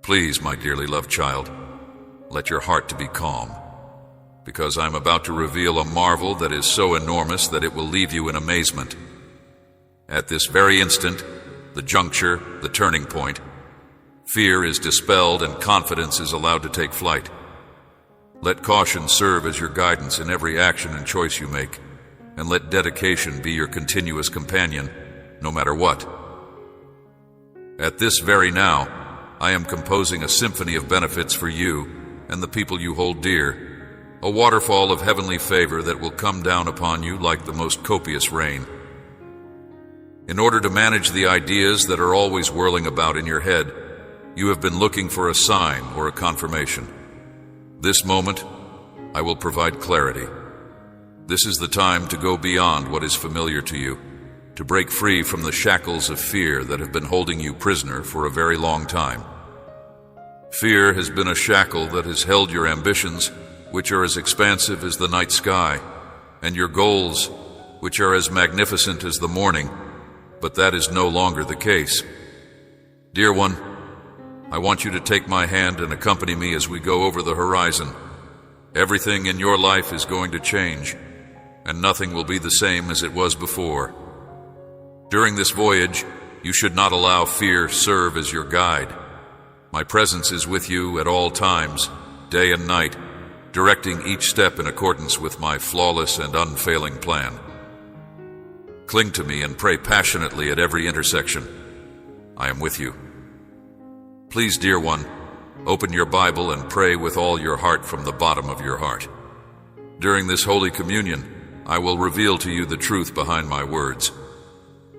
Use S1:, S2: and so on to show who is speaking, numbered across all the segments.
S1: Please, my dearly loved child, let your heart to be calm, because I'm about to reveal a marvel that is so enormous that it will leave you in amazement. At this very instant, the juncture, the turning point, fear is dispelled and confidence is allowed to take flight. Let caution serve as your guidance in every action and choice you make, and let dedication be your continuous companion, no matter what. At this very now, I am composing a symphony of benefits for you and the people you hold dear, a waterfall of heavenly favor that will come down upon you like the most copious rain. In order to manage the ideas that are always whirling about in your head, you have been looking for a sign or a confirmation. This moment, I will provide clarity. This is the time to go beyond what is familiar to you, to break free from the shackles of fear that have been holding you prisoner for a very long time. Fear has been a shackle that has held your ambitions, which are as expansive as the night sky, and your goals, which are as magnificent as the morning, but that is no longer the case. Dear one, I want you to take my hand and accompany me as we go over the horizon. Everything in your life is going to change, and nothing will be the same as it was before. During this voyage, you should not allow fear serve as your guide. My presence is with you at all times, day and night, directing each step in accordance with my flawless and unfailing plan. Cling to me and pray passionately at every intersection. I am with you. Please, dear one, open your Bible and pray with all your heart from the bottom of your heart. During this Holy Communion, I will reveal to you the truth behind my words,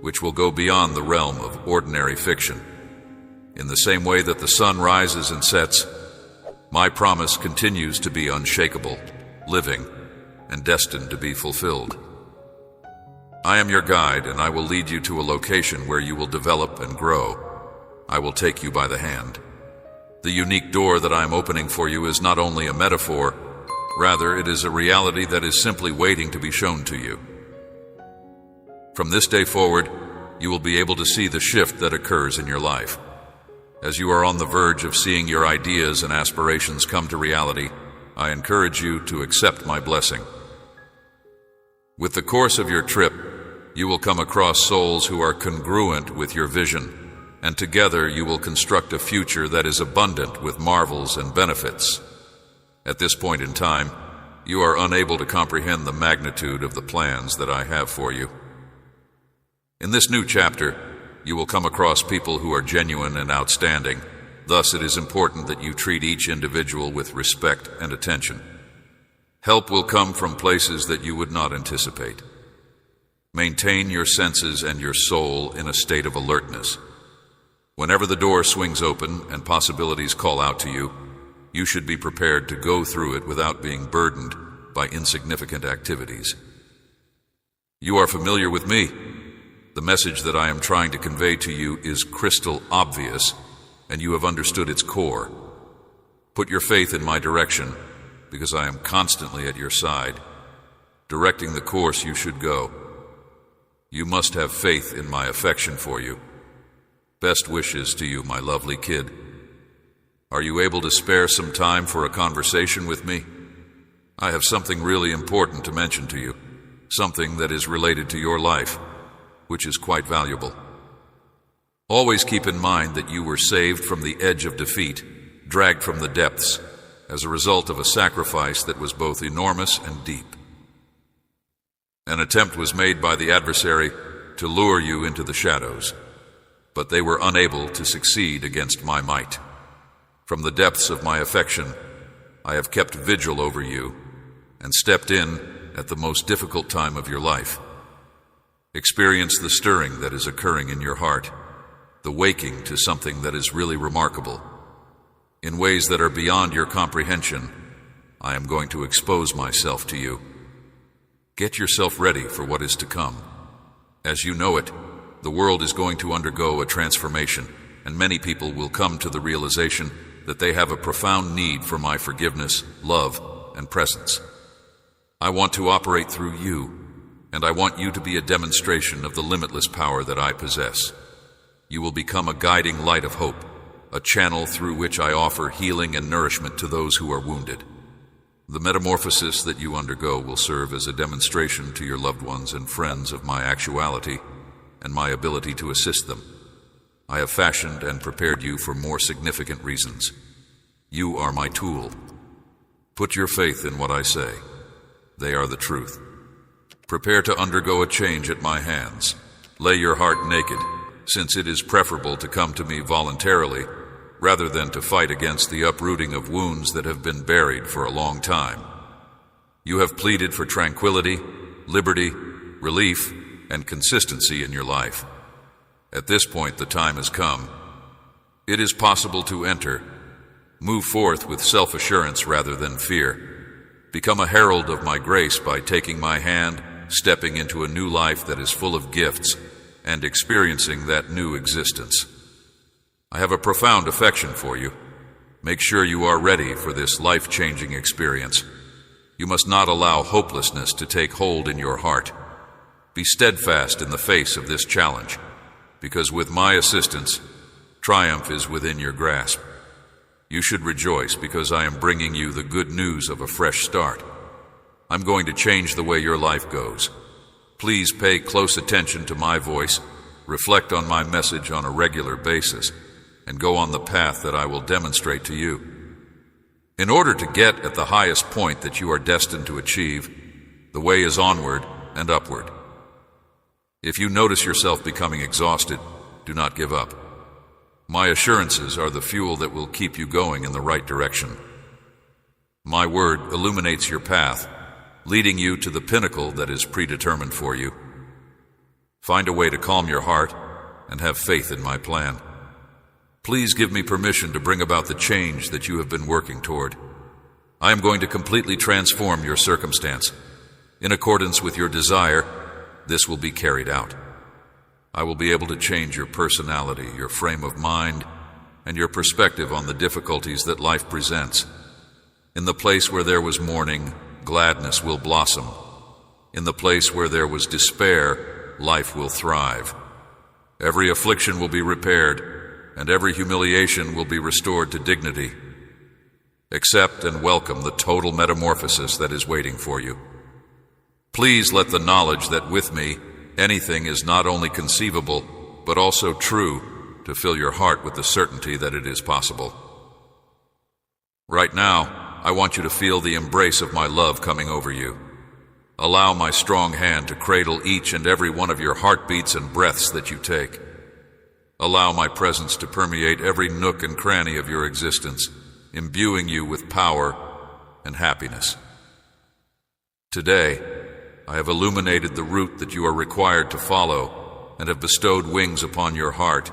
S1: which will go beyond the realm of ordinary fiction. In the same way that the sun rises and sets, my promise continues to be unshakable, living, and destined to be fulfilled. I am your guide, and I will lead you to a location where you will develop and grow. I will take you by the hand. The unique door that I am opening for you is not only a metaphor, rather it is a reality that is simply waiting to be shown to you. From this day forward, you will be able to see the shift that occurs in your life. As you are on the verge of seeing your ideas and aspirations come to reality, I encourage you to accept my blessing. With the course of your trip, you will come across souls who are congruent with your vision, and together you will construct a future that is abundant with marvels and benefits. At this point in time, you are unable to comprehend the magnitude of the plans that I have for you. In this new chapter, you will come across people who are genuine and outstanding. Thus, it is important that you treat each individual with respect and attention. Help will come from places that you would not anticipate. Maintain your senses and your soul in a state of alertness. Whenever the door swings open and possibilities call out to you, you should be prepared to go through it without being burdened by insignificant activities. You are familiar with me. The message that I am trying to convey to you is crystal obvious, and you have understood its core. Put your faith in my direction, because I am constantly at your side, directing the course you should go. You must have faith in my affection for you. Best wishes to you, my lovely kid. Are you able to spare some time for a conversation with me? I have something really important to mention to you, something that is related to your life, which is quite valuable. Always keep in mind that you were saved from the edge of defeat, dragged from the depths, as a result of a sacrifice that was both enormous and deep. An attempt was made by the adversary to lure you into the shadows, but they were unable to succeed against my might. From the depths of my affection, I have kept vigil over you and stepped in at the most difficult time of your life. Experience the stirring that is occurring in your heart, the waking to something that is really remarkable. In ways that are beyond your comprehension, I am going to expose myself to you. Get yourself ready for what is to come. As you know it, the world is going to undergo a transformation, and many people will come to the realization that they have a profound need for my forgiveness, love, and presence. I want to operate through you, and I want you to be a demonstration of the limitless power that I possess. You will become a guiding light of hope, a channel through which I offer healing and nourishment to those who are wounded. The metamorphosis that you undergo will serve as a demonstration to your loved ones and friends of my actuality and my ability to assist them. I have fashioned and prepared you for more significant reasons. You are my tool. Put your faith in what I say. They are the truth. Prepare to undergo a change at my hands. Lay your heart naked, since it is preferable to come to me voluntarily rather than to fight against the uprooting of wounds that have been buried for a long time. You have pleaded for tranquility, liberty, relief, and consistency in your life. At this point, the time has come. It is possible to enter. Move forth with self-assurance rather than fear. Become a herald of my grace by taking my hand, stepping into a new life that is full of gifts, and experiencing that new existence. I have a profound affection for you. Make sure you are ready for this life-changing experience. You must not allow hopelessness to take hold in your heart. Be steadfast in the face of this challenge, because with my assistance, triumph is within your grasp. You should rejoice because I am bringing you the good news of a fresh start. I'm going to change the way your life goes. Please pay close attention to my voice, reflect on my message on a regular basis, and go on the path that I will demonstrate to you. In order to get at the highest point that you are destined to achieve, the way is onward and upward. If you notice yourself becoming exhausted, do not give up. My assurances are the fuel that will keep you going in the right direction. My word illuminates your path, leading you to the pinnacle that is predetermined for you. Find a way to calm your heart and have faith in my plan. Please give me permission to bring about the change that you have been working toward. I am going to completely transform your circumstance. In accordance with your desire, this will be carried out. I will be able to change your personality, your frame of mind, and your perspective on the difficulties that life presents. In the place where there was mourning, gladness will blossom. In the place where there was despair, life will thrive. Every affliction will be repaired, and every humiliation will be restored to dignity. Accept and welcome the total metamorphosis that is waiting for you. Please let the knowledge that with me, anything is not only conceivable, but also true, to fill your heart with the certainty that it is possible. Right now, I want you to feel the embrace of my love coming over you. Allow my strong hand to cradle each and every one of your heartbeats and breaths that you take. Allow my presence to permeate every nook and cranny of your existence, imbuing you with power and happiness. Today, I have illuminated the route that you are required to follow and have bestowed wings upon your heart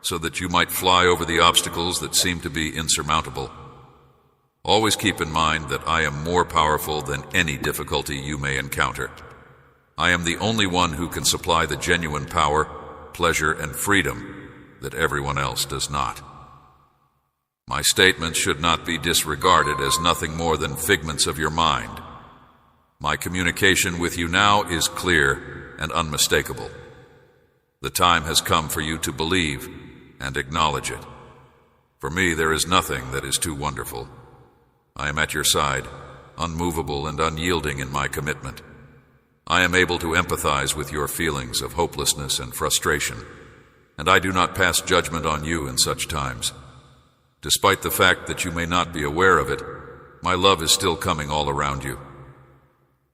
S1: so that you might fly over the obstacles that seem to be insurmountable. Always keep in mind that I am more powerful than any difficulty you may encounter. I am the only one who can supply the genuine power, pleasure, and freedom that everyone else does not. My statements should not be disregarded as nothing more than figments of your mind. My communication with you now is clear and unmistakable. The time has come for you to believe and acknowledge it. For me, there is nothing that is too wonderful. I am at your side, unmovable and unyielding in my commitment. I am able to empathize with your feelings of hopelessness and frustration, and I do not pass judgment on you in such times. Despite the fact that you may not be aware of it, my love is still coming all around you.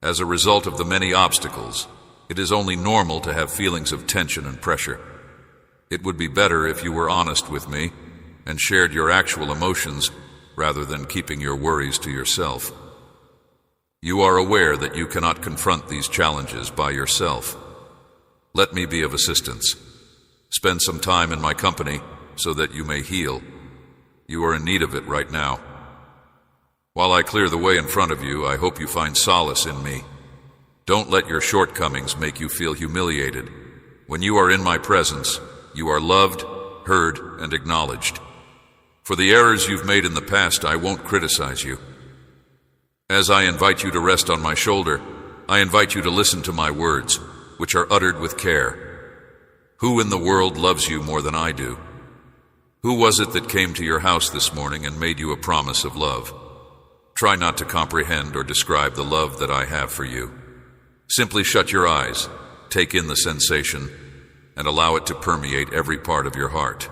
S1: As a result of the many obstacles, it is only normal to have feelings of tension and pressure. It would be better if you were honest with me and shared your actual emotions rather than keeping your worries to yourself. You are aware that you cannot confront these challenges by yourself. Let me be of assistance. Spend some time in my company so that you may heal. You are in need of it right now. While I clear the way in front of you, I hope you find solace in me. Don't let your shortcomings make you feel humiliated. When you are in my presence, you are loved, heard, and acknowledged. For the errors you've made in the past, I won't criticize you. As I invite you to rest on my shoulder, I invite you to listen to my words, which are uttered with care. Who in the world loves you more than I do? Who was it that came to your house this morning and made you a promise of love? Try not to comprehend or describe the love that I have for you. Simply shut your eyes, take in the sensation, and allow it to permeate every part of your heart.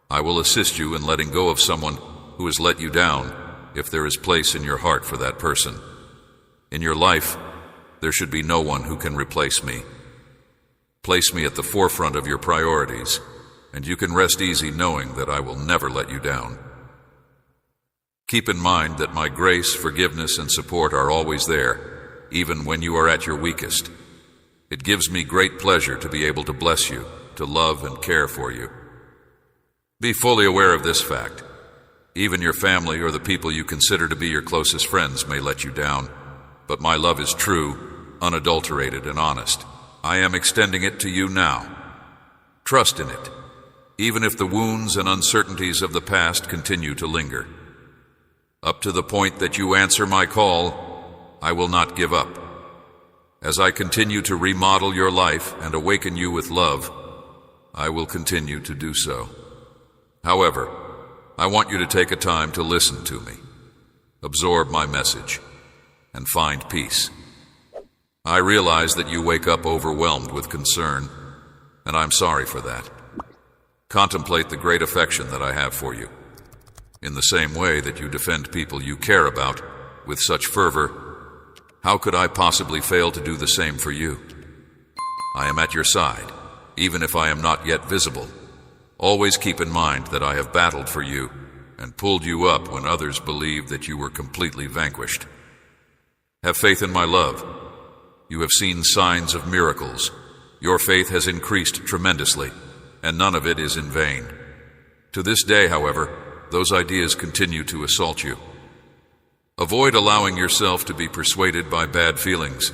S1: I will assist you in letting go of someone who has let you down if there is place in your heart for that person. In your life, there should be no one who can replace me. Place me at the forefront of your priorities, and you can rest easy knowing that I will never let you down. Keep in mind that my grace, forgiveness, and support are always there, even when you are at your weakest. It gives me great pleasure to be able to bless you, to love and care for you. Be fully aware of this fact. Even your family or the people you consider to be your closest friends may let you down, but my love is true, unadulterated, and honest. I am extending it to you now. Trust in it, even if the wounds and uncertainties of the past continue to linger. Up to the point that you answer my call, I will not give up. As I continue to remodel your life and awaken you with love, I will continue to do so. However, I want you to take a time to listen to me, absorb my message, and find peace. I realize that you wake up overwhelmed with concern, and I'm sorry for that. Contemplate the great affection that I have for you. In the same way that you defend people you care about with such fervor, how could I possibly fail to do the same for you? I am at your side, even if I am not yet visible. Always keep in mind that I have battled for you and pulled you up when others believed that you were completely vanquished. Have faith in my love. You have seen signs of miracles. Your faith has increased tremendously, and none of it is in vain. To this day, however, those ideas continue to assault you. Avoid allowing yourself to be persuaded by bad feelings.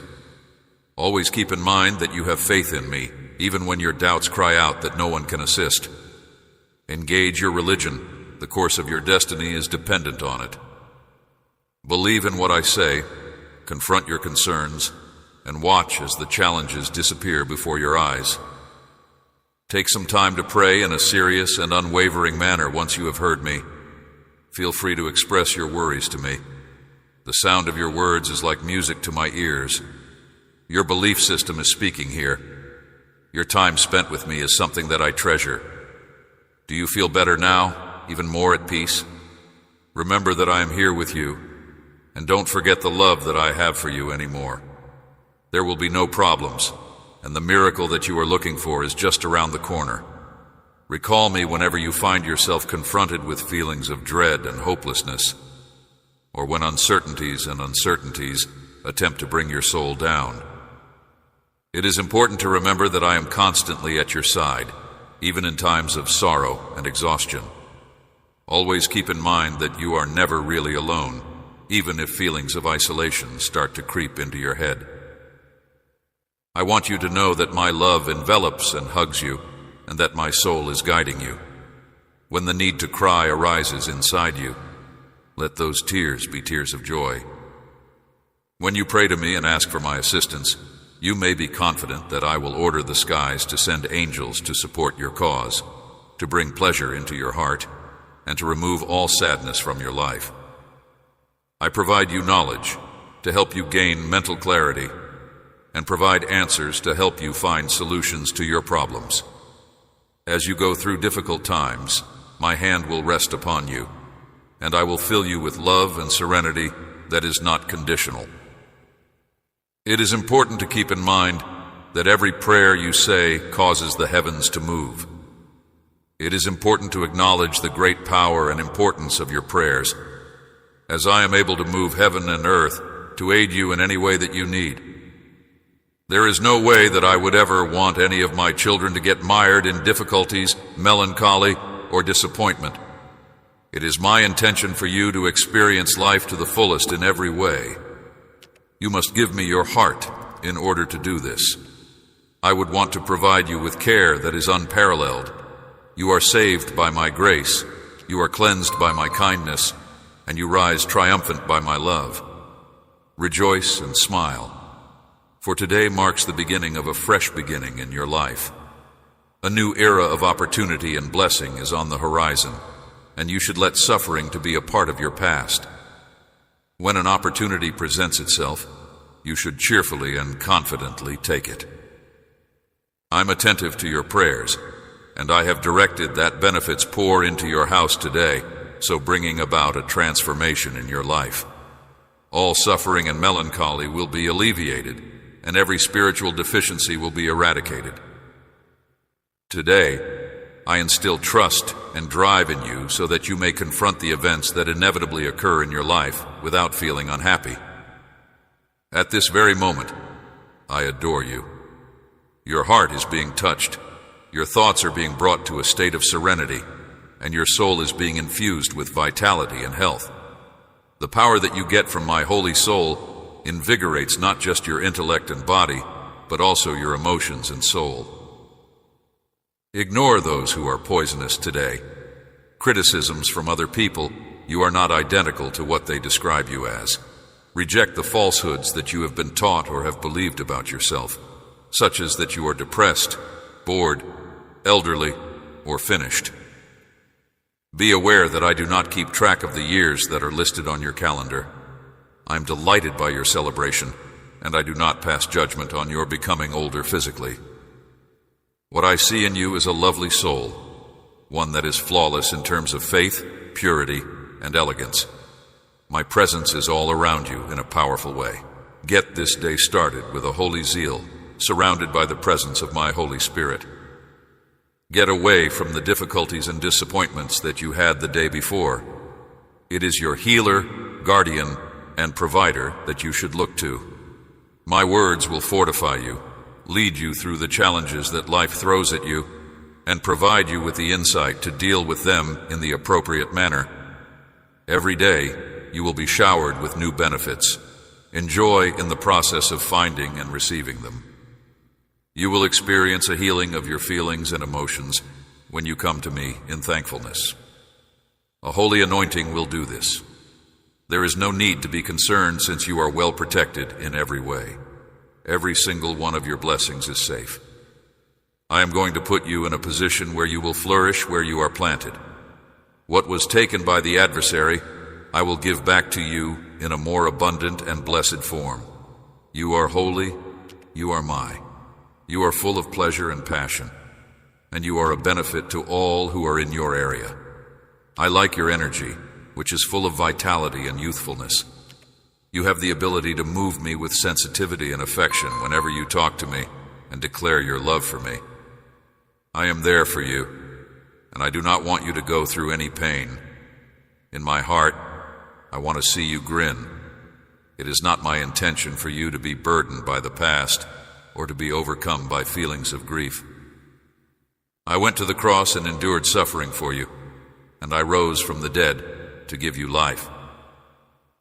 S1: Always keep in mind that you have faith in me, even when your doubts cry out that no one can assist. Engage your religion. The course of your destiny is dependent on it. Believe in what I say, confront your concerns, and watch as the challenges disappear before your eyes. Take some time to pray in a serious and unwavering manner once you have heard me. Feel free to express your worries to me. The sound of your words is like music to my ears. Your belief system is speaking here. Your time spent with me is something that I treasure. Do you feel better now, even more at peace? Remember that I am here with you, and don't forget the love that I have for you anymore. There will be no problems, and the miracle that you are looking for is just around the corner. Recall me whenever you find yourself confronted with feelings of dread and hopelessness, or when uncertainties attempt to bring your soul down. It is important to remember that I am constantly at your side, even in times of sorrow and exhaustion. Always keep in mind that you are never really alone, even if feelings of isolation start to creep into your head. I want you to know that my love envelops and hugs you, and that my soul is guiding you. When the need to cry arises inside you, let those tears be tears of joy. When you pray to me and ask for my assistance, you may be confident that I will order the skies to send angels to support your cause, to bring pleasure into your heart, and to remove all sadness from your life. I provide you knowledge to help you gain mental clarity, and provide answers to help you find solutions to your problems. As you go through difficult times, my hand will rest upon you, and I will fill you with love and serenity that is not conditional. It is important to keep in mind that every prayer you say causes the heavens to move. It is important to acknowledge the great power and importance of your prayers, as I am able to move heaven and earth to aid you in any way that you need. There is no way that I would ever want any of my children to get mired in difficulties, melancholy, or disappointment. It is my intention for you to experience life to the fullest in every way. You must give me your heart in order to do this. I would want to provide you with care that is unparalleled. You are saved by my grace, you are cleansed by my kindness, and you rise triumphant by my love. Rejoice and smile, for today marks the beginning of a fresh beginning in your life. A new era of opportunity and blessing is on the horizon, and you should let suffering to be a part of your past. When an opportunity presents itself, you should cheerfully and confidently take it. I'm attentive to your prayers, and I have directed that benefits pour into your house today, so bringing about a transformation in your life. All suffering and melancholy will be alleviated, and every spiritual deficiency will be eradicated. Today, I instill trust and drive in you so that you may confront the events that inevitably occur in your life without feeling unhappy. At this very moment, I adore you. Your heart is being touched, your thoughts are being brought to a state of serenity, and your soul is being infused with vitality and health. The power that you get from my holy soul invigorates not just your intellect and body, but also your emotions and soul. Ignore those who are poisonous today. Criticisms from other people, you are not identical to what they describe you as. Reject the falsehoods that you have been taught or have believed about yourself, such as that you are depressed, bored, elderly, or finished. Be aware that I do not keep track of the years that are listed on your calendar. I am delighted by your celebration, and I do not pass judgment on your becoming older physically. What I see in you is a lovely soul, one that is flawless in terms of faith, purity, and elegance. My presence is all around you in a powerful way. Get this day started with a holy zeal, surrounded by the presence of my Holy Spirit. Get away from the difficulties and disappointments that you had the day before. It is your healer, guardian, and provider that you should look to. My words will fortify you, lead you through the challenges that life throws at you, and provide you with the insight to deal with them in the appropriate manner. Every day, you will be showered with new benefits. Enjoy in the process of finding and receiving them. You will experience a healing of your feelings and emotions when you come to me in thankfulness. A holy anointing will do this. There is no need to be concerned since you are well protected in every way. Every single one of your blessings is safe. I am going to put you in a position where you will flourish where you are planted. What was taken by the adversary, I will give back to you in a more abundant and blessed form. You are holy, you are mine. You are full of pleasure and passion, and you are a benefit to all who are in your area. I like your energy, which is full of vitality and youthfulness. You have the ability to move me with sensitivity and affection whenever you talk to me and declare your love for me. I am there for you, and I do not want you to go through any pain. In my heart, I want to see you grin. It is not my intention for you to be burdened by the past or to be overcome by feelings of grief. I went to the cross and endured suffering for you, and I rose from the dead to give you life.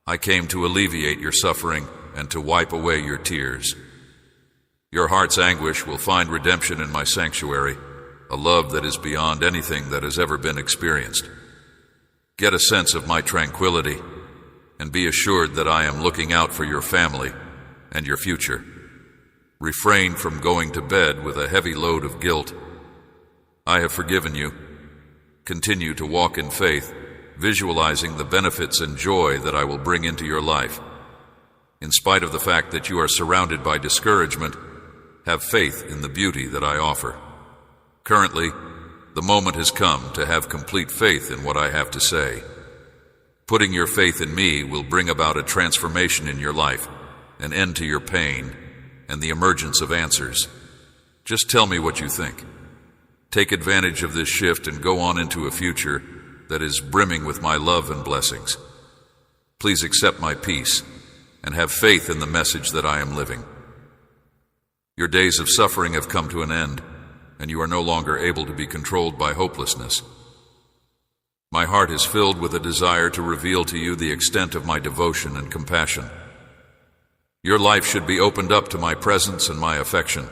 S1: I came to alleviate your suffering and to wipe away your tears. Your heart's anguish will find redemption in my sanctuary, a love that is beyond anything that has ever been experienced. Get a sense of my tranquility and be assured that I am looking out for your family and your future. Refrain from going to bed with a heavy load of guilt. I have forgiven you. Continue to walk in faith, visualizing the benefits and joy that I will bring into your life. In spite of the fact that you are surrounded by discouragement, have faith in the beauty that I offer. Currently, the moment has come to have complete faith in what I have to say. Putting your faith in me will bring about a transformation in your life, an end to your pain, and the emergence of answers. Just tell me what you think. Take advantage of this shift and go on into a future that is brimming with my love and blessings. Please accept my peace and have faith in the message that I am living. Your days of suffering have come to an end, and you are no longer able to be controlled by hopelessness. My heart is filled with a desire to reveal to you the extent of my devotion and compassion. Your life should be opened up to my presence and my affection.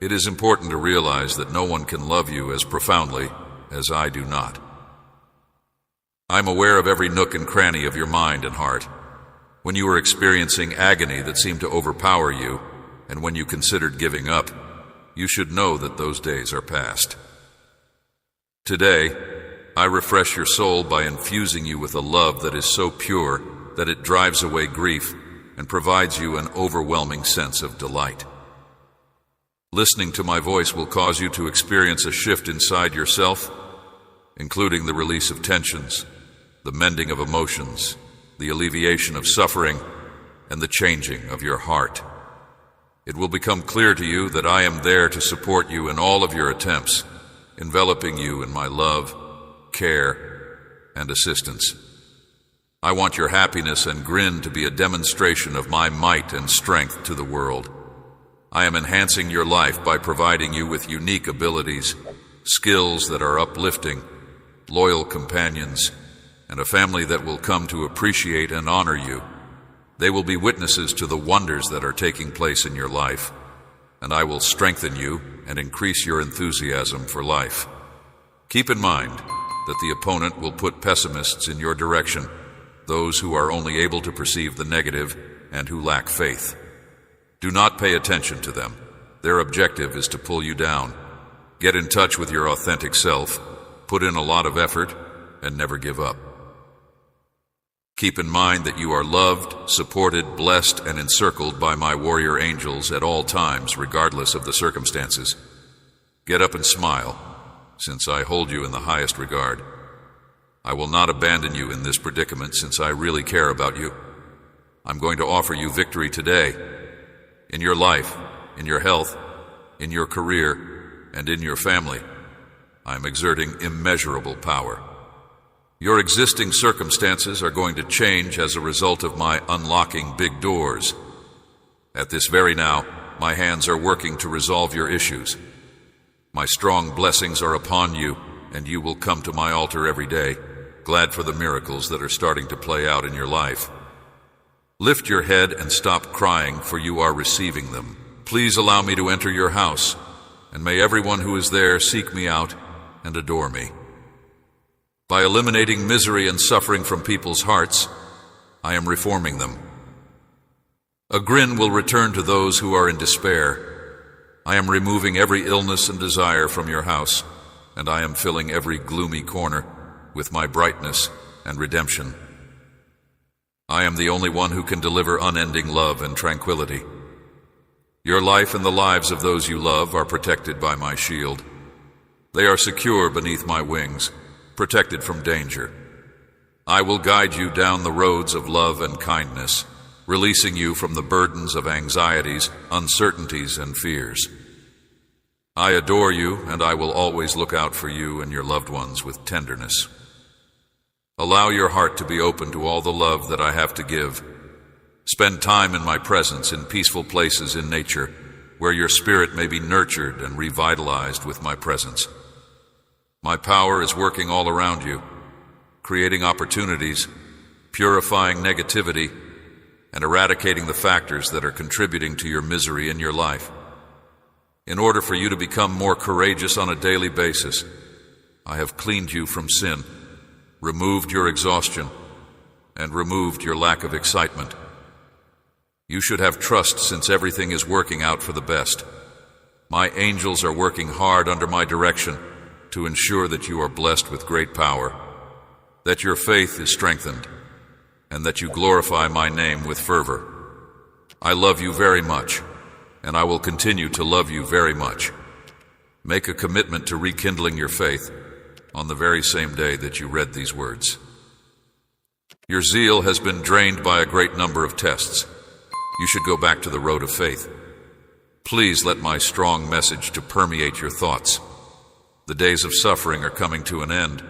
S1: It is important to realize that no one can love you as profoundly as I do not. I'm aware of every nook and cranny of your mind and heart. When you were experiencing agony that seemed to overpower you, and when you considered giving up, you should know that those days are past. Today, I refresh your soul by infusing you with a love that is so pure that it drives away grief and provides you an overwhelming sense of delight. Listening to my voice will cause you to experience a shift inside yourself, including the release of tensions, the mending of emotions, the alleviation of suffering, and the changing of your heart. It will become clear to you that I am there to support you in all of your attempts, enveloping you in my love, care, and assistance. I want your happiness and grin to be a demonstration of my might and strength to the world. I am enhancing your life by providing you with unique abilities, skills that are uplifting, loyal companions, and a family that will come to appreciate and honor you. They will be witnesses to the wonders that are taking place in your life, and I will strengthen you and increase your enthusiasm for life. Keep in mind that the opponent will put pessimists in your direction, those who are only able to perceive the negative and who lack faith. Do not pay attention to them. Their objective is to pull you down. Get in touch with your authentic self, put in a lot of effort, and never give up. Keep in mind that you are loved, supported, blessed, and encircled by my warrior angels at all times, regardless of the circumstances. Get up and smile, since I hold you in the highest regard. I will not abandon you in this predicament, since I really care about you. I'm going to offer you victory today, in your life, in your health, in your career, and in your family. I am exerting immeasurable power. Your existing circumstances are going to change as a result of my unlocking big doors. At this very now, my hands are working to resolve your issues. My strong blessings are upon you, and you will come to my altar every day, glad for the miracles that are starting to play out in your life. Lift your head and stop crying, for you are receiving them. Please allow me to enter your house, and may everyone who is there seek me out and adore me. By eliminating misery and suffering from people's hearts, I am reforming them. A grin will return to those who are in despair. I am removing every illness and desire from your house, and I am filling every gloomy corner with my brightness and redemption. I am the only one who can deliver unending love and tranquility. Your life and the lives of those you love are protected by my shield. They are secure beneath my wings, protected from danger. I will guide you down the roads of love and kindness, releasing you from the burdens of anxieties, uncertainties, and fears. I adore you, and I will always look out for you and your loved ones with tenderness. Allow your heart to be open to all the love that I have to give. Spend time in my presence in peaceful places in nature, where your spirit may be nurtured and revitalized with my presence. My power is working all around you, creating opportunities, purifying negativity, and eradicating the factors that are contributing to your misery in your life. In order for you to become more courageous on a daily basis, I have cleaned you from sin, removed your exhaustion, and removed your lack of excitement. You should have trust, since everything is working out for the best. My angels are working hard under my direction to ensure that you are blessed with great power, that your faith is strengthened, and that you glorify my name with fervor. I love you very much, and I will continue to love you very much. Make a commitment to rekindling your faith on the very same day that you read these words. Your zeal has been drained by a great number of tests. You should go back to the road of faith. Please let my strong message to permeate your thoughts. The days of suffering are coming to an end,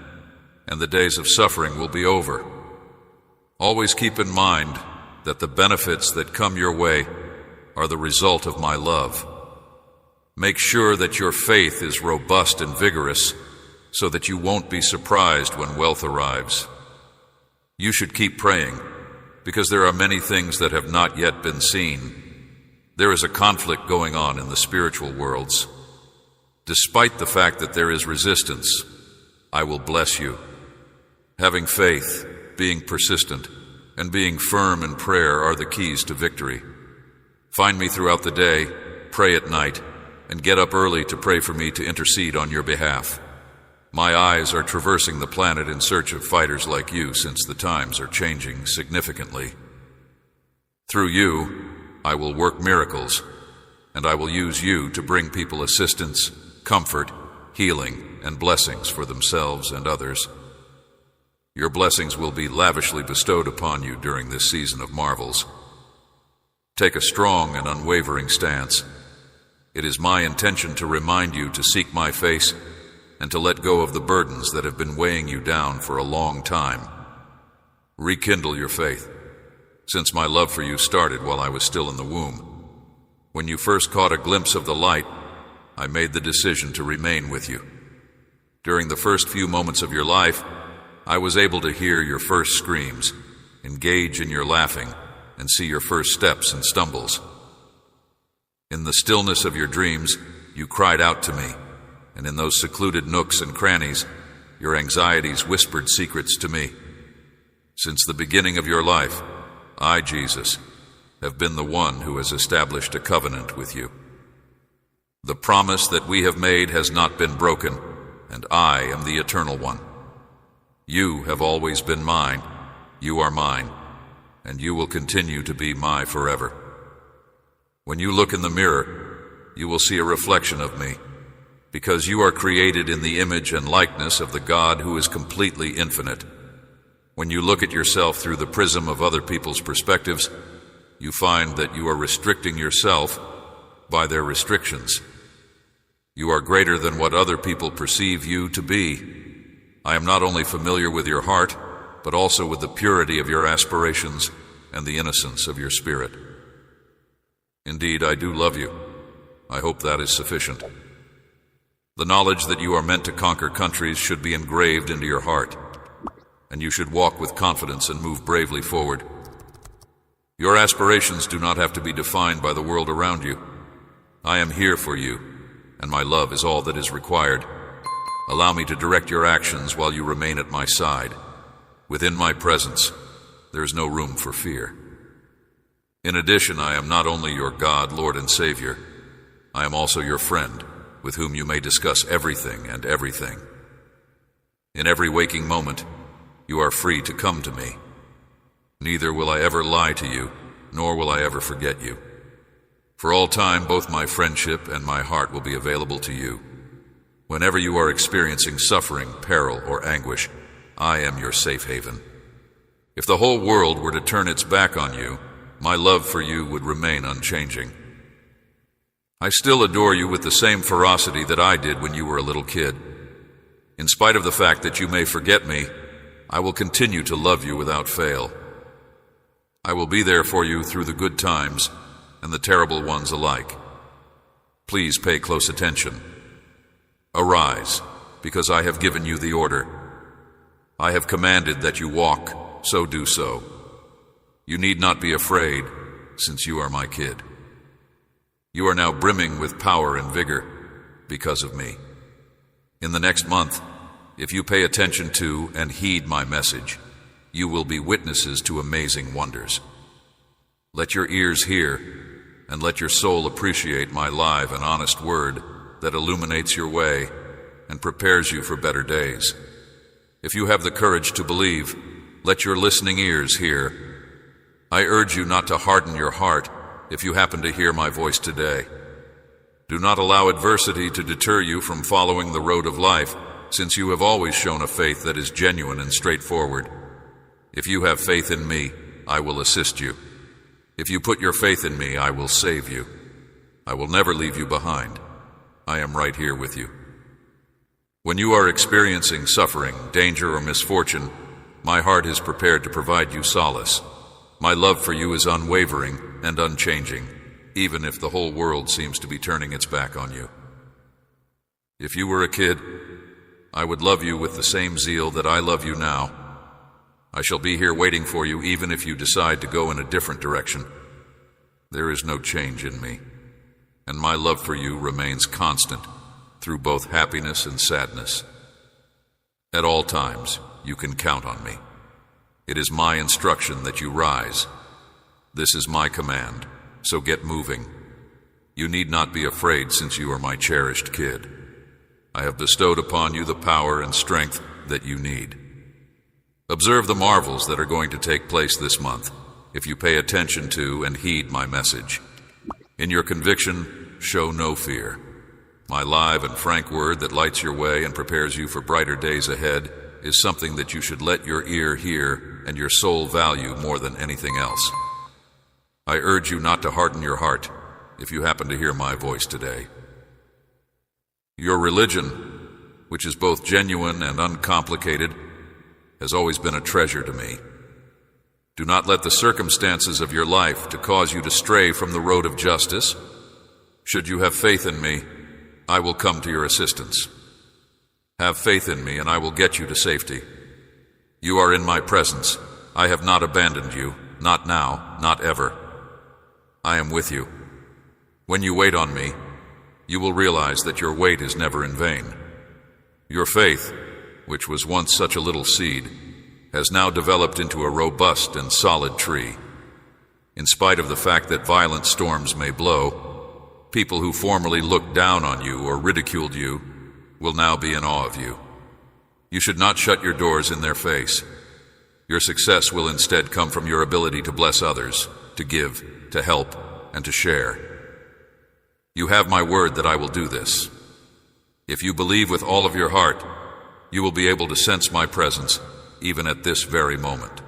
S1: and the days of suffering will be over. Always keep in mind that the benefits that come your way are the result of my love. Make sure that your faith is robust and vigorous, so that you won't be surprised when wealth arrives. You should keep praying, because there are many things that have not yet been seen. There is a conflict going on in the spiritual worlds. Despite the fact that there is resistance, I will bless you. Having faith, being persistent, and being firm in prayer are the keys to victory. Find me throughout the day, pray at night, and get up early to pray for me to intercede on your behalf. My eyes are traversing the planet in search of fighters like you, since the times are changing significantly. Through you, I will work miracles, and I will use you to bring people assistance, comfort, healing, and blessings for themselves and others. Your blessings will be lavishly bestowed upon you during this season of marvels. Take a strong and unwavering stance. It is my intention to remind you to seek my face and to let go of the burdens that have been weighing you down for a long time. Rekindle your faith, since my love for you started while I was still in the womb. When you first caught a glimpse of the light, I made the decision to remain with you. During the first few moments of your life, I was able to hear your first screams, engage in your laughing, and see your first steps and stumbles. In the stillness of your dreams, you cried out to me, and in those secluded nooks and crannies, your anxieties whispered secrets to me. Since the beginning of your life, I, Jesus, have been the one who has established a covenant with you. The promise that we have made has not been broken, and I am the Eternal One. You have always been mine, you are mine, and you will continue to be my forever. When you look in the mirror, you will see a reflection of me, because you are created in the image and likeness of the God who is completely infinite. When you look at yourself through the prism of other people's perspectives, you find that you are restricting yourself by their restrictions. You are greater than what other people perceive you to be. I am not only familiar with your heart, but also with the purity of your aspirations and the innocence of your spirit. Indeed, I do love you. I hope that is sufficient. The knowledge that you are meant to conquer countries should be engraved into your heart, and you should walk with confidence and move bravely forward. Your aspirations do not have to be defined by the world around you. I am here for you, and my love is all that is required. Allow me to direct your actions while you remain at my side. Within my presence, there is no room for fear. In addition, I am not only your God, Lord, and Savior, I am also your friend, with whom you may discuss everything and everything. In every waking moment, you are free to come to me. Neither will I ever lie to you, nor will I ever forget you. For all time, both my friendship and my heart will be available to you. Whenever you are experiencing suffering, peril, or anguish, I am your safe haven. If the whole world were to turn its back on you, my love for you would remain unchanging. I still adore you with the same ferocity that I did when you were a little kid. In spite of the fact that you may forget me, I will continue to love you without fail. I will be there for you through the good times and the terrible ones alike. Please pay close attention. Arise, because I have given you the order. I have commanded that you walk, so do so. You need not be afraid, since you are my kid. You are now brimming with power and vigor because of me. In the next month, if you pay attention to and heed my message, you will be witnesses to amazing wonders. Let your ears hear, and let your soul appreciate my live and honest word that illuminates your way and prepares you for better days. If you have the courage to believe, let your listening ears hear. I urge you not to harden your heart if you happen to hear my voice today. Do not allow adversity to deter you from following the road of life, since you have always shown a faith that is genuine and straightforward. If you have faith in me, I will assist you. If you put your faith in me, I will save you. I will never leave you behind. I am right here with you. When you are experiencing suffering, danger, or misfortune, my heart is prepared to provide you solace. My love for you is unwavering and unchanging, even if the whole world seems to be turning its back on you. If you were a kid, I would love you with the same zeal that I love you now. I shall be here waiting for you even if you decide to go in a different direction. There is no change in me, and my love for you remains constant through both happiness and sadness. At all times, you can count on me. It is my instruction that you rise. This is my command, so get moving. You need not be afraid, since you are my cherished kid. I have bestowed upon you the power and strength that you need. Observe the marvels that are going to take place this month if you pay attention to and heed my message. In your conviction, show no fear. My live and frank word that lights your way and prepares you for brighter days ahead is something that you should let your ear hear and your soul value more than anything else. I urge you not to harden your heart if you happen to hear my voice today. Your religion, which is both genuine and uncomplicated, has always been a treasure to me. Do not let the circumstances of your life to cause you to stray from the road of justice. Should you have faith in me, I will come to your assistance. Have faith in me, and I will get you to safety. You are in my presence. I have not abandoned you, not now, not ever. I am with you. When you wait on me, you will realize that your wait is never in vain. Your faith, which was once such a little seed, has now developed into a robust and solid tree. In spite of the fact that violent storms may blow, people who formerly looked down on you or ridiculed you will now be in awe of you. You should not shut your doors in their face. Your success will instead come from your ability to bless others, to give, to help, and to share. You have my word that I will do this. If you believe with all of your heart, you will be able to sense my presence even at this very moment.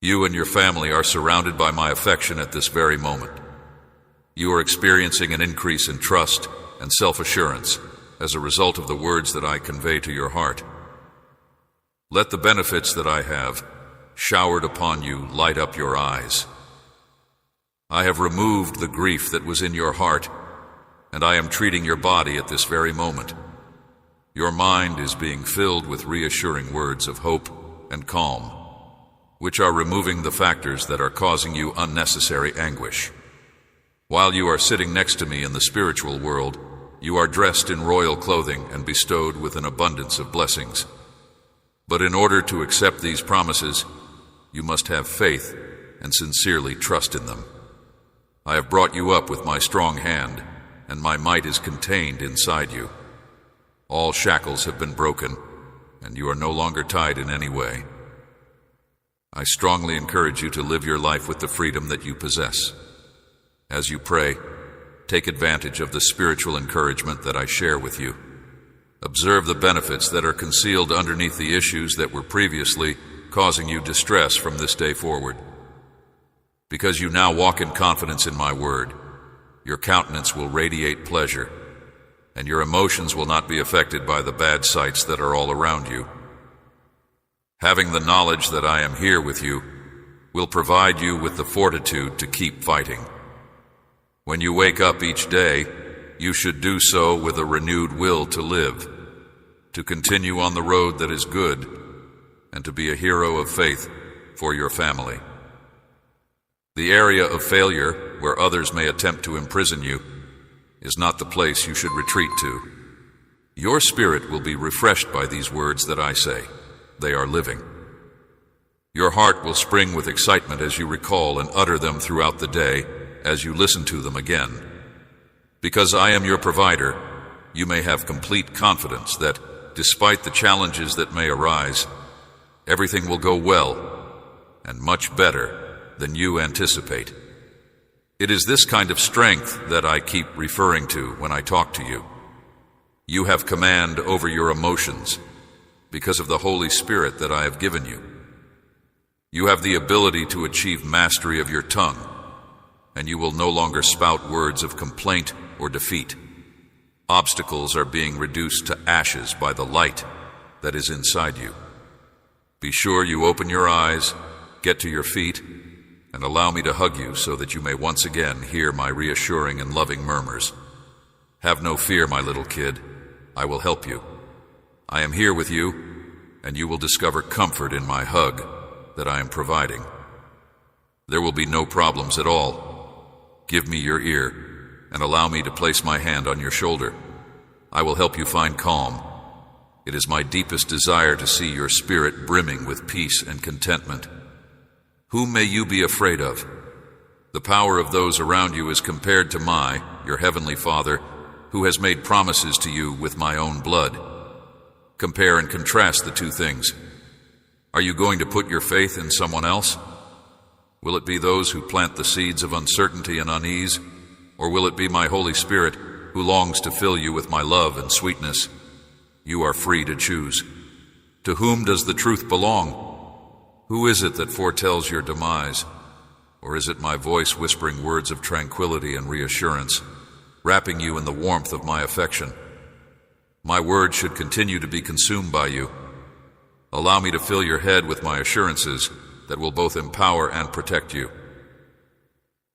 S1: You and your family are surrounded by my affection at this very moment. You are experiencing an increase in trust and self-assurance as a result of the words that I convey to your heart. Let the benefits that I have showered upon you light up your eyes. I have removed the grief that was in your heart, and I am treating your body at this very moment. Your mind is being filled with reassuring words of hope and calm, which are removing the factors that are causing you unnecessary anguish. While you are sitting next to me in the spiritual world, you are dressed in royal clothing and bestowed with an abundance of blessings. But in order to accept these promises, you must have faith and sincerely trust in them. I have brought you up with my strong hand, and my might is contained inside you. All shackles have been broken, and you are no longer tied in any way. I strongly encourage you to live your life with the freedom that you possess. As you pray, take advantage of the spiritual encouragement that I share with you. Observe the benefits that are concealed underneath the issues that were previously causing you distress from this day forward. Because you now walk in confidence in my word, your countenance will radiate pleasure, and your emotions will not be affected by the bad sights that are all around you. Having the knowledge that I am here with you will provide you with the fortitude to keep fighting. When you wake up each day, you should do so with a renewed will to live, to continue on the road that is good, and to be a hero of faith for your family. The area of failure where others may attempt to imprison you is not the place you should retreat to. Your spirit will be refreshed by these words that I say. They are living. Your heart will spring with excitement as you recall and utter them throughout the day as you listen to them again. Because I am your provider, you may have complete confidence that, despite the challenges that may arise, everything will go well and much better than you anticipate. It is this kind of strength that I keep referring to when I talk to you. You have command over your emotions because of the Holy Spirit that I have given you. You have the ability to achieve mastery of your tongue, and you will no longer spout words of complaint or defeat. Obstacles are being reduced to ashes by the light that is inside you. Be sure you open your eyes, get to your feet, and allow me to hug you so that you may once again hear my reassuring and loving murmurs. Have no fear, my little kid. I will help you. I am here with you, and you will discover comfort in my hug that I am providing. There will be no problems at all. Give me your ear, and allow me to place my hand on your shoulder. I will help you find calm. It is my deepest desire to see your spirit brimming with peace and contentment. Whom may you be afraid of? The power of those around you is compared to your heavenly Father, who has made promises to you with my own blood. Compare and contrast the two things. Are you going to put your faith in someone else? Will it be those who plant the seeds of uncertainty and unease, or will it be my Holy Spirit who longs to fill you with my love and sweetness? You are free to choose. To whom does the truth belong? Who is it that foretells your demise? Or is it my voice whispering words of tranquility and reassurance, wrapping you in the warmth of my affection? My word should continue to be consumed by you. Allow me to fill your head with my assurances that will both empower and protect you.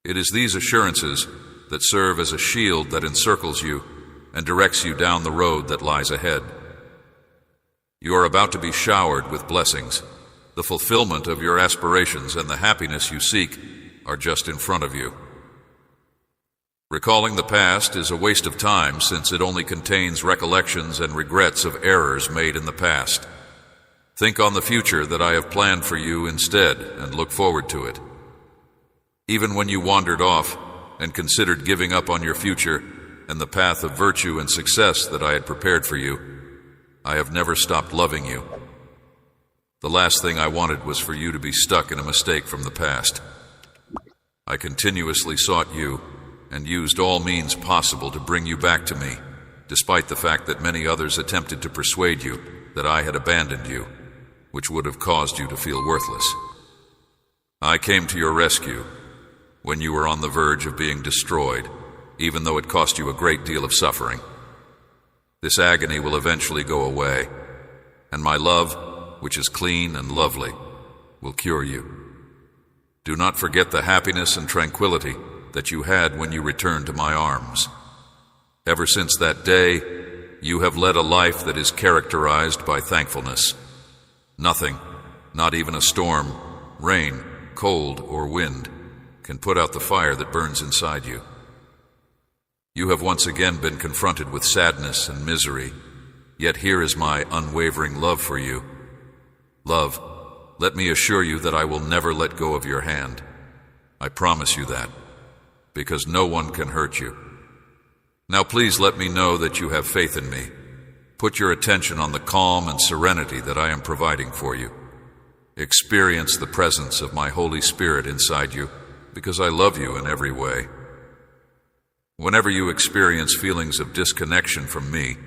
S1: It is these assurances that serve as a shield that encircles you and directs you down the road that lies ahead. You are about to be showered with blessings. The fulfillment of your aspirations and the happiness you seek are just in front of you. Recalling the past is a waste of time, since it only contains recollections and regrets of errors made in the past. Think on the future that I have planned for you instead, and look forward to it. Even when you wandered off and considered giving up on your future and the path of virtue and success that I had prepared for you, I have never stopped loving you. The last thing I wanted was for you to be stuck in a mistake from the past. I continuously sought you and used all means possible to bring you back to me, despite the fact that many others attempted to persuade you that I had abandoned you, which would have caused you to feel worthless. I came to your rescue when you were on the verge of being destroyed, even though it cost you a great deal of suffering. This agony will eventually go away, and my love, which is clean and lovely, will cure you. Do not forget the happiness and tranquility that you had when you returned to my arms. Ever since that day, you have led a life that is characterized by thankfulness. Nothing, not even a storm, rain, cold, or wind, can put out the fire that burns inside you. You have once again been confronted with sadness and misery, yet here is my unwavering love for you. Love, let me assure you that I will never let go of your hand. I promise you that, because no one can hurt you. Now please let me know that you have faith in me. Put your attention on the calm and serenity that I am providing for you. Experience the presence of my Holy Spirit inside you, because I love you in every way. Whenever you experience feelings of disconnection from me,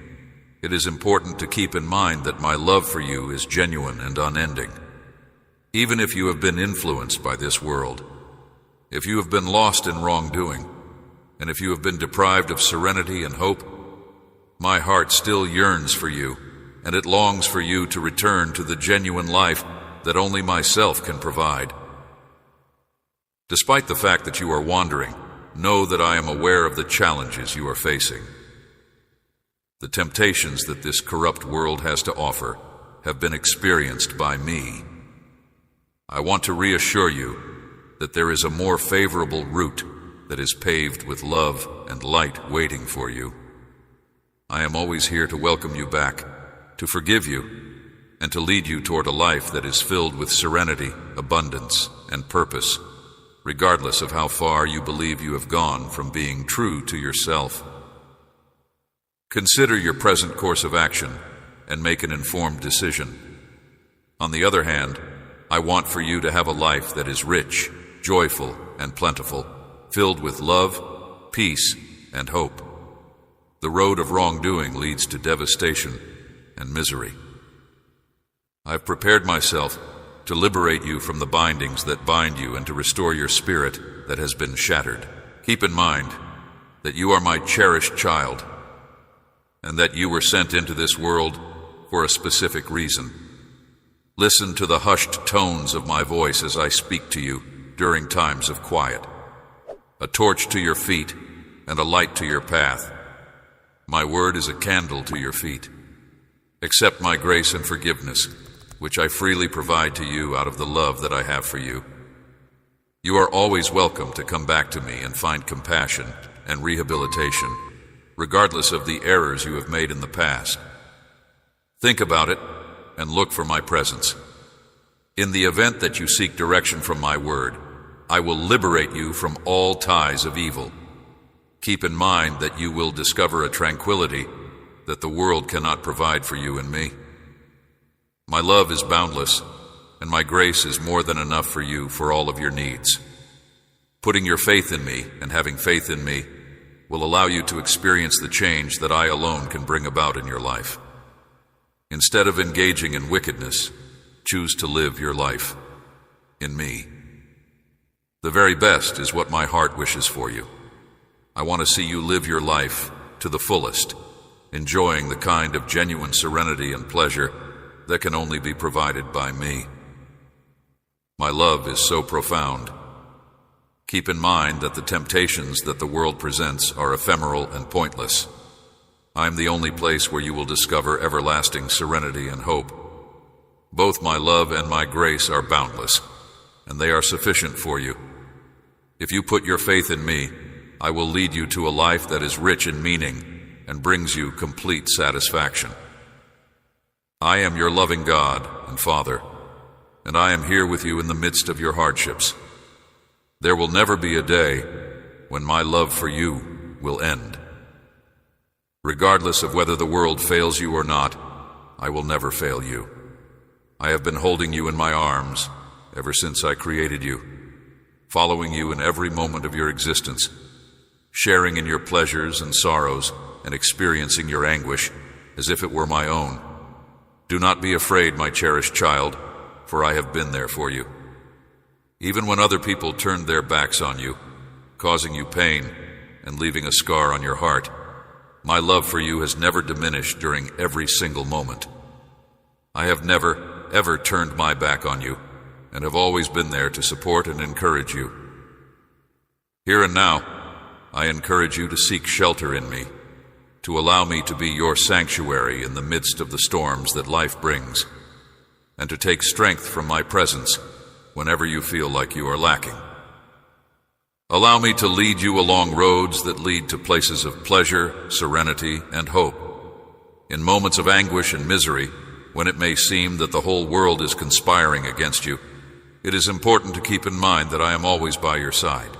S1: it is important to keep in mind that my love for you is genuine and unending. Even if you have been influenced by this world, if you have been lost in wrongdoing, and if you have been deprived of serenity and hope, my heart still yearns for you, and it longs for you to return to the genuine life that only myself can provide. Despite the fact that you are wandering, know that I am aware of the challenges you are facing. The temptations that this corrupt world has to offer have been experienced by me. I want to reassure you that there is a more favorable route that is paved with love and light waiting for you. I am always here to welcome you back, to forgive you, and to lead you toward a life that is filled with serenity, abundance, and purpose, regardless of how far you believe you have gone from being true to yourself. Consider your present course of action and make an informed decision. On the other hand, I want for you to have a life that is rich, joyful, and plentiful, filled with love, peace, and hope. The road of wrongdoing leads to devastation and misery. I've prepared myself to liberate you from the bindings that bind you and to restore your spirit that has been shattered. Keep in mind that you are my cherished child, and that you were sent into this world for a specific reason. Listen to the hushed tones of my voice as I speak to you during times of quiet. A torch to your feet and a light to your path. My word is a candle to your feet. Accept my grace and forgiveness, which I freely provide to you out of the love that I have for you. You are always welcome to come back to me and find compassion and rehabilitation, regardless of the errors you have made in the past. Think about it and look for my presence. In the event that you seek direction from my word, I will liberate you from all ties of evil. Keep in mind that you will discover a tranquility that the world cannot provide for you and me. My love is boundless, and my grace is more than enough for you for all of your needs. Putting your faith in me and having faith in me will allow you to experience the change that I alone can bring about in your life. Instead of engaging in wickedness, choose to live your life in me. The very best is what my heart wishes for you. I want to see you live your life to the fullest, enjoying the kind of genuine serenity and pleasure that can only be provided by me. My love is so profound. Keep in mind that the temptations that the world presents are ephemeral and pointless. I am the only place where you will discover everlasting serenity and hope. Both my love and my grace are boundless, and they are sufficient for you. If you put your faith in me, I will lead you to a life that is rich in meaning and brings you complete satisfaction. I am your loving God and Father, and I am here with you in the midst of your hardships. There will never be a day when my love for you will end. Regardless of whether the world fails you or not, I will never fail you. I have been holding you in my arms ever since I created you, following you in every moment of your existence, sharing in your pleasures and sorrows, and experiencing your anguish as if it were my own. Do not be afraid, my cherished child, for I have been there for you. Even when other people turned their backs on you, causing you pain and leaving a scar on your heart, my love for you has never diminished during every single moment. I have never, ever turned my back on you, and have always been there to support and encourage you. Here and now, I encourage you to seek shelter in me, to allow me to be your sanctuary in the midst of the storms that life brings, and to take strength from my presence whenever you feel like you are lacking. Allow me to lead you along roads that lead to places of pleasure, serenity, and hope. In moments of anguish and misery, when it may seem that the whole world is conspiring against you, it is important to keep in mind that I am always by your side.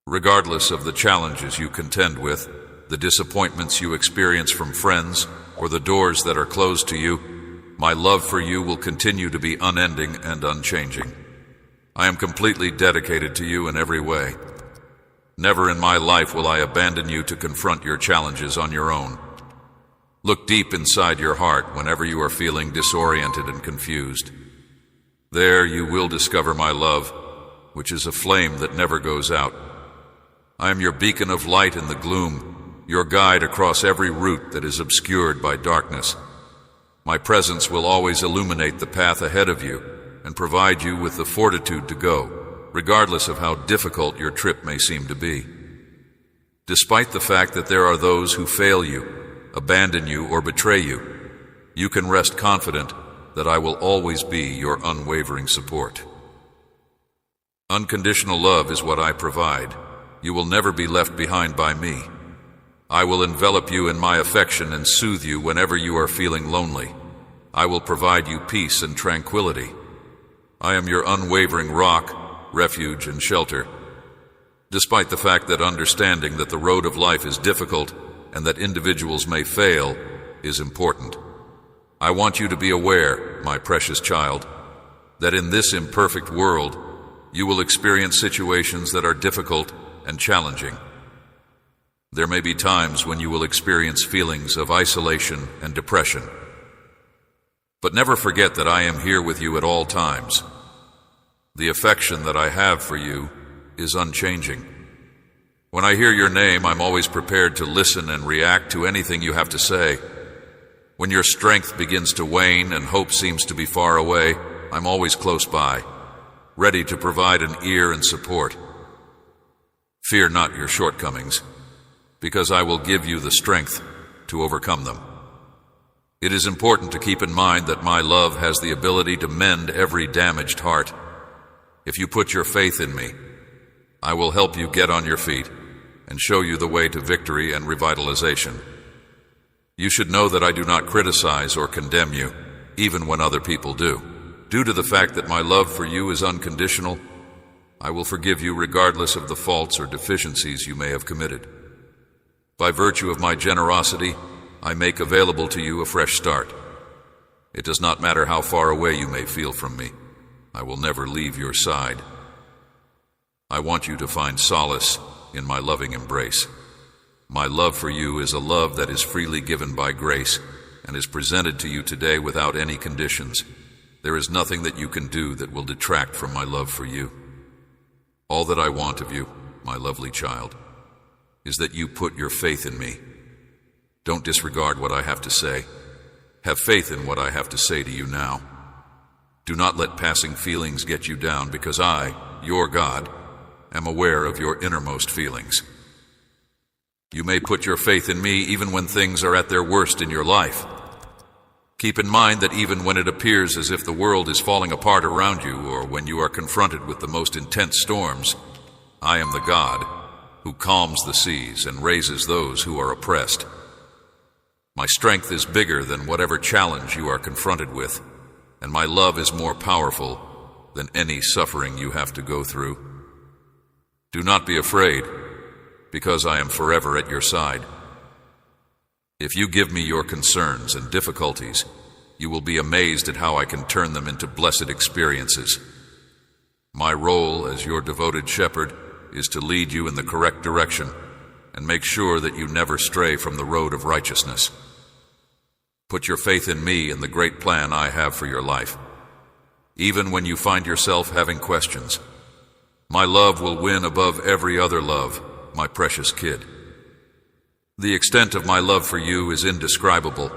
S1: Regardless of the challenges you contend with, the disappointments you experience from friends, or the doors that are closed to you, my love for you will continue to be unending and unchanging. I am completely dedicated to you in every way. Never in my life will I abandon you to confront your challenges on your own. Look deep inside your heart whenever you are feeling disoriented and confused. There you will discover my love, which is a flame that never goes out. I am your beacon of light in the gloom, your guide across every route that is obscured by darkness. My presence will always illuminate the path ahead of you and provide you with the fortitude to go, regardless of how difficult your trip may seem to be. Despite the fact that there are those who fail you, abandon you, or betray you, you can rest confident that I will always be your unwavering support. Unconditional love is what I provide. You will never be left behind by me. I will envelop you in my affection and soothe you whenever you are feeling lonely. I will provide you peace and tranquility. I am your unwavering rock, refuge, and shelter. Despite the fact that understanding that the road of life is difficult and that individuals may fail is important, I want you to be aware, my precious child, that in this imperfect world, you will experience situations that are difficult and challenging. There may be times when you will experience feelings of isolation and depression. But never forget that I am here with you at all times. The affection that I have for you is unchanging. When I hear your name, I'm always prepared to listen and react to anything you have to say. When your strength begins to wane and hope seems to be far away, I'm always close by, ready to provide an ear and support. Fear not your shortcomings, because I will give you the strength to overcome them. It is important to keep in mind that my love has the ability to mend every damaged heart. If you put your faith in me, I will help you get on your feet and show you the way to victory and revitalization. You should know that I do not criticize or condemn you, even when other people do. Due to the fact that my love for you is unconditional, I will forgive you regardless of the faults or deficiencies you may have committed. By virtue of my generosity, I make available to you a fresh start. It does not matter how far away you may feel from me. I will never leave your side. I want you to find solace in my loving embrace. My love for you is a love that is freely given by grace and is presented to you today without any conditions. There is nothing that you can do that will detract from my love for you. All that I want of you, my lovely child, is that you put your faith in me. Don't disregard what I have to say. Have faith in what I have to say to you now. Do not let passing feelings get you down, because I, your God, am aware of your innermost feelings. You may put your faith in me even when things are at their worst in your life. Keep in mind that even when it appears as if the world is falling apart around you, or when you are confronted with the most intense storms, I am the God who calms the seas and raises those who are oppressed. My strength is bigger than whatever challenge you are confronted with, and my love is more powerful than any suffering you have to go through. Do not be afraid, because I am forever at your side. If you give me your concerns and difficulties, you will be amazed at how I can turn them into blessed experiences. My role as your devoted shepherd is to lead you in the correct direction and make sure that you never stray from the road of righteousness. Put your faith in me and the great plan I have for your life. Even when you find yourself having questions, my love will win above every other love, my precious kid. The extent of my love for you is indescribable.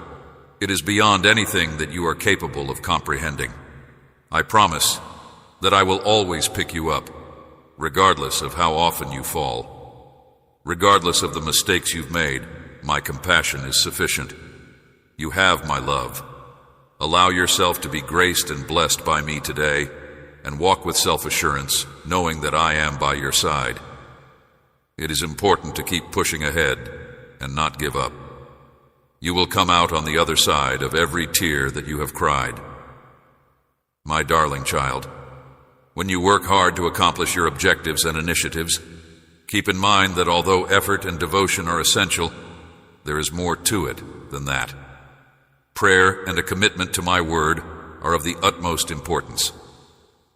S1: It is beyond anything that you are capable of comprehending. I promise that I will always pick you up, regardless of how often you fall. Regardless of the mistakes you've made, my compassion is sufficient. You have my love. Allow yourself to be graced and blessed by me today, and walk with self-assurance, knowing that I am by your side. It is important to keep pushing ahead and not give up. You will come out on the other side of every tear that you have cried. My darling child, when you work hard to accomplish your objectives and initiatives, keep in mind that although effort and devotion are essential, there is more to it than that. Prayer and a commitment to my word are of the utmost importance.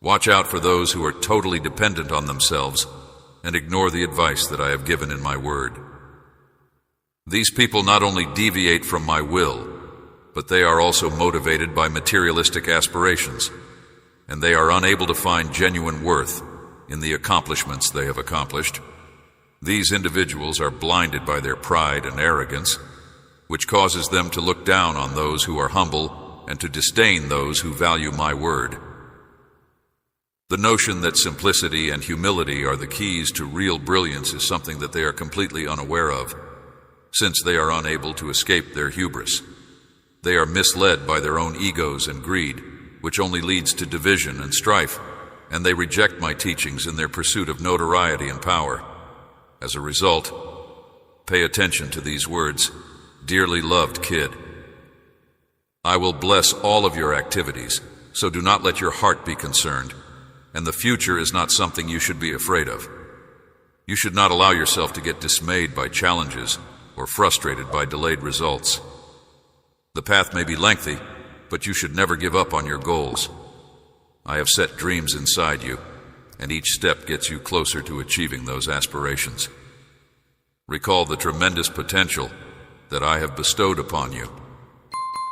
S1: Watch out for those who are totally dependent on themselves and ignore the advice that I have given in my word. These people not only deviate from my will, but they are also motivated by materialistic aspirations, and they are unable to find genuine worth in the accomplishments they have accomplished. These individuals are blinded by their pride and arrogance, which causes them to look down on those who are humble and to disdain those who value my word. The notion that simplicity and humility are the keys to real brilliance is something that they are completely unaware of, since they are unable to escape their hubris. They are misled by their own egos and greed, which only leads to division and strife, and they reject my teachings in their pursuit of notoriety and power. As a result, pay attention to these words, dearly loved kid. I will bless all of your activities, so do not let your heart be concerned, and the future is not something you should be afraid of. You should not allow yourself to get dismayed by challenges or frustrated by delayed results. The path may be lengthy, but you should never give up on your goals. I have set dreams inside you, and each step gets you closer to achieving those aspirations. Recall the tremendous potential that I have bestowed upon you,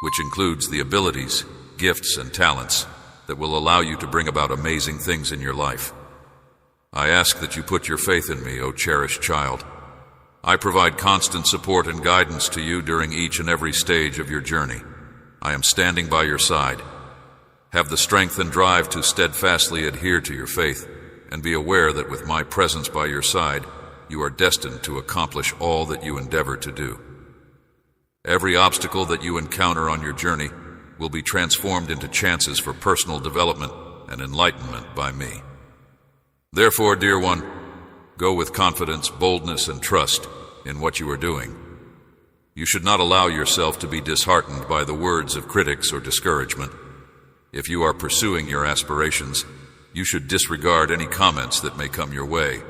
S1: which includes the abilities, gifts, and talents that will allow you to bring about amazing things in your life. I ask that you put your faith in me, O cherished child. I provide constant support and guidance to you during each and every stage of your journey. I am standing by your side. Have the strength and drive to steadfastly adhere to your faith, and be aware that with my presence by your side, you are destined to accomplish all that you endeavor to do. Every obstacle that you encounter on your journey will be transformed into chances for personal development and enlightenment by me. Therefore, dear one, go with confidence, boldness, and trust in what you are doing. You should not allow yourself to be disheartened by the words of critics or discouragement. If you are pursuing your aspirations, you should disregard any comments that may come your way.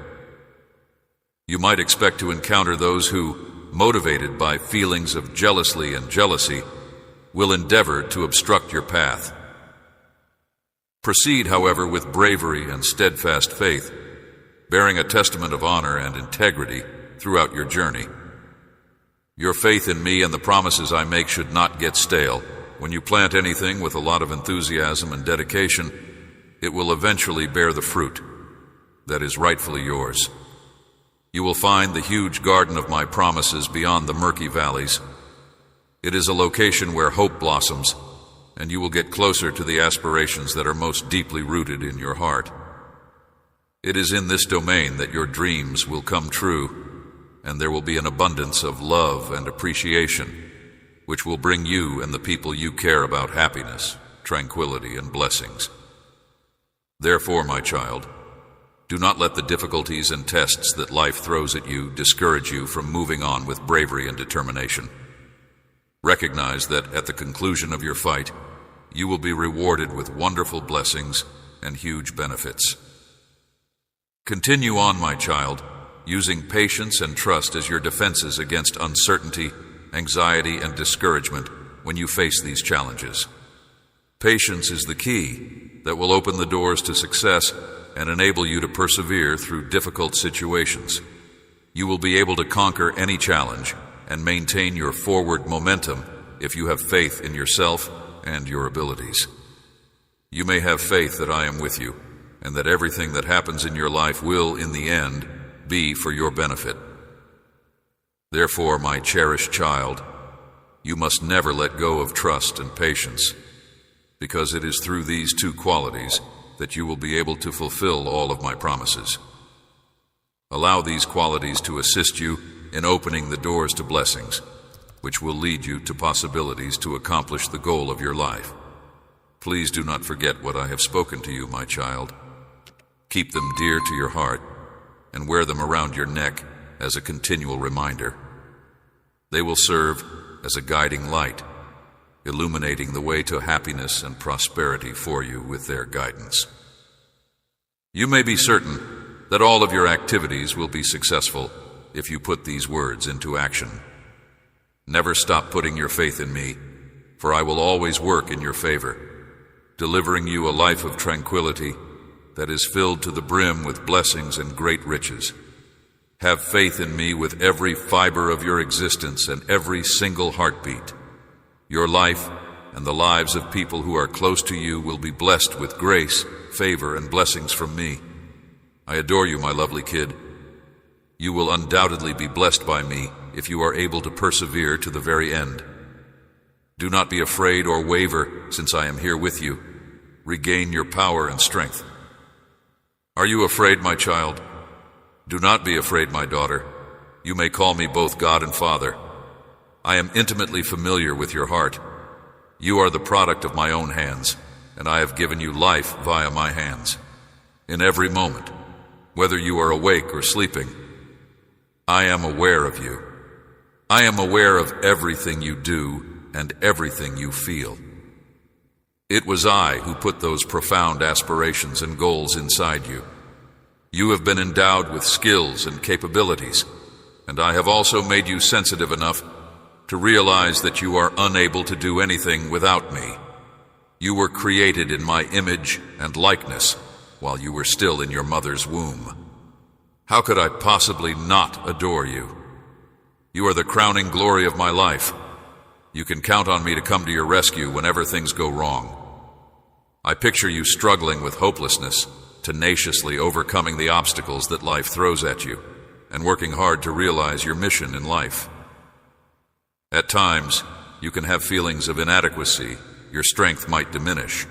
S1: You might expect to encounter those who, motivated by feelings of jealousy and jealousy, will endeavor to obstruct your path. Proceed, however, with bravery and steadfast faith, bearing a testament of honor and integrity throughout your journey. Your faith in me and the promises I make should not get stale. When you plant anything with a lot of enthusiasm and dedication, it will eventually bear the fruit that is rightfully yours. You will find the huge garden of my promises beyond the murky valleys. It is a location where hope blossoms, and you will get closer to the aspirations that are most deeply rooted in your heart. It is in this domain that your dreams will come true, and there will be an abundance of love and appreciation, which will bring you and the people you care about happiness, tranquility, and blessings. Therefore, my child, do not let the difficulties and tests that life throws at you discourage you from moving on with bravery and determination. Recognize that at the conclusion of your fight, you will be rewarded with wonderful blessings and huge benefits. Continue on, my child, using patience and trust as your defenses against uncertainty, anxiety, and discouragement when you face these challenges. Patience is the key that will open the doors to success and enable you to persevere through difficult situations. You will be able to conquer any challenge and maintain your forward momentum if you have faith in yourself and your abilities. You may have faith that I am with you and that everything that happens in your life will, in the end, be for your benefit. Therefore, my cherished child, you must never let go of trust and patience, because it is through these two qualities that you will be able to fulfill all of my promises. Allow these qualities to assist you in opening the doors to blessings, which will lead you to possibilities to accomplish the goal of your life. Please do not forget what I have spoken to you, my child. Keep them dear to your heart and wear them around your neck as a continual reminder. They will serve as a guiding light, illuminating the way to happiness and prosperity for you with their guidance. You may be certain that all of your activities will be successful if you put these words into action. Never stop putting your faith in me, for I will always work in your favor, delivering you a life of tranquility that is filled to the brim with blessings and great riches. Have faith in me with every fiber of your existence and every single heartbeat. Your life and the lives of people who are close to you will be blessed with grace, favor, and blessings from me. I adore you, my lovely kid. You will undoubtedly be blessed by me if you are able to persevere to the very end. Do not be afraid or waver, since I am here with you. Regain your power and strength. Are you afraid, my child? Do not be afraid, my daughter. You may call me both God and Father. I am intimately familiar with your heart. You are the product of my own hands, and I have given you life via my hands. In every moment, whether you are awake or sleeping, I am aware of you. I am aware of everything you do and everything you feel. It was I who put those profound aspirations and goals inside you. You have been endowed with skills and capabilities, and I have also made you sensitive enough to realize that you are unable to do anything without me. You were created in my image and likeness while you were still in your mother's womb. How could I possibly not adore you? You are the crowning glory of my life. You can count on me to come to your rescue whenever things go wrong. I picture you struggling with hopelessness, tenaciously overcoming the obstacles that life throws at you, and working hard to realize your mission in life. At times, you can have feelings of inadequacy, your strength might diminish,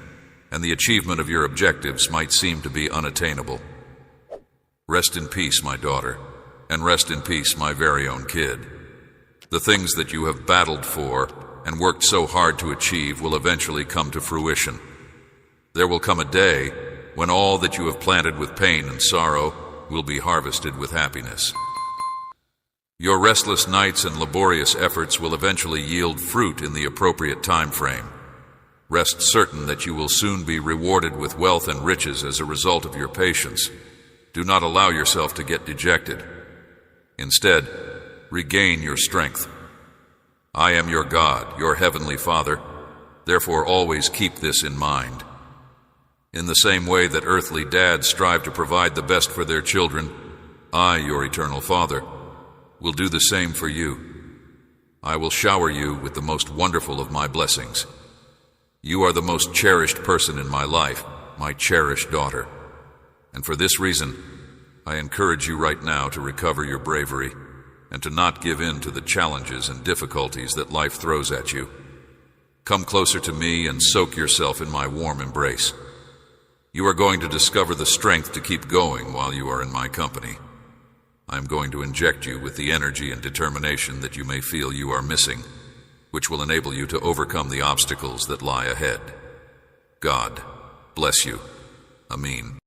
S1: and the achievement of your objectives might seem to be unattainable. Rest in peace, my daughter, and rest in peace, my very own kid. The things that you have battled for and worked so hard to achieve will eventually come to fruition. There will come a day when all that you have planted with pain and sorrow will be harvested with happiness. Your restless nights and laborious efforts will eventually yield fruit in the appropriate time frame. Rest certain that you will soon be rewarded with wealth and riches as a result of your patience. Do not allow yourself to get dejected. Instead, regain your strength. I am your God, your heavenly Father. Therefore, always keep this in mind. In the same way that earthly dads strive to provide the best for their children, I, your eternal Father, will do the same for you. I will shower you with the most wonderful of my blessings. You are the most cherished person in my life, my cherished daughter. And for this reason, I encourage you right now to recover your bravery and to not give in to the challenges and difficulties that life throws at you. Come closer to me and soak yourself in my warm embrace. You are going to discover the strength to keep going while you are in my company. I am going to inject you with the energy and determination that you may feel you are missing, which will enable you to overcome the obstacles that lie ahead. God bless you. Amen.